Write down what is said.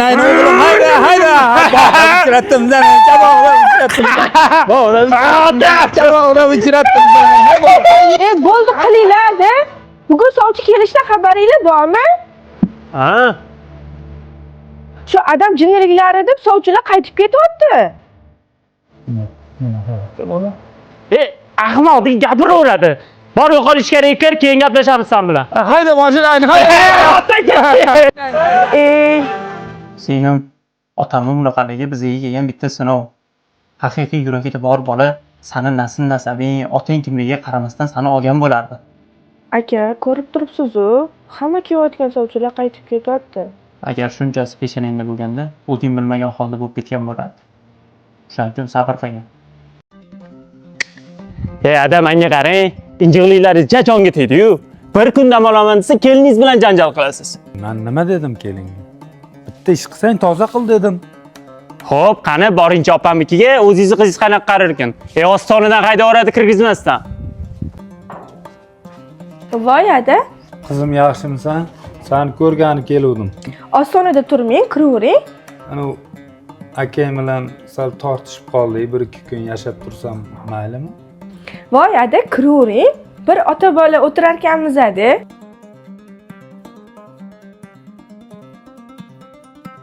Haydi oğlum haydi. Bağırattım seni. Bağırattım seni. Bo'ldi qilinglar-da. Bugun sovchi kelishdan xabaringlar bormi? Ha? Shu adam jinniliklar deb sovchilar qaytib ketyapti. Ahmoq deb gapiraveradi. Bor yo'qol ishga kerak, keyin gaplashamiz sen bilan. Haydi mashinani haydi. Sening otamning bunaqaligi bizga kelgan bitta sinov. Haqiqiy yuragida bor bola sani nasl nasabing, otang kimligiga qaramasdan sani olgan bo'lardi. Aka, ko'rib turibsiz-ku, hamma kelayotgan sovchilar qaytib ketyapti. Agar shunchasi peshanangda bo'lganda, o'zing bilmagan holda bo'lib ketgan bo'lardi. Shuning uchun sabr qilgin. Adam menga qarang, injiqliklaringiz jonga tegdi-yu. Bir kun dam olaman desa, keliningiz bilan janjal qilasiz. Men nima dedim kelinga? Bitta ish qilsang toza qil dedim. Xo'p, qani borincha opamnikiga o'zingizni qizingiz qanaqa qarar ekan? Ostonidan haydaveradi kirgizmasdan. Voy ada, Qizim yaxshimisan? Seni ko'rgani keluvdim. ostonada turmang, kiravering. Ana akam bilan sal tortishib qoldik, 1-2 kun yashab tursam maylimi? Voy ada, kiravering. Bir ota bola o'tirar ekanmiz-da.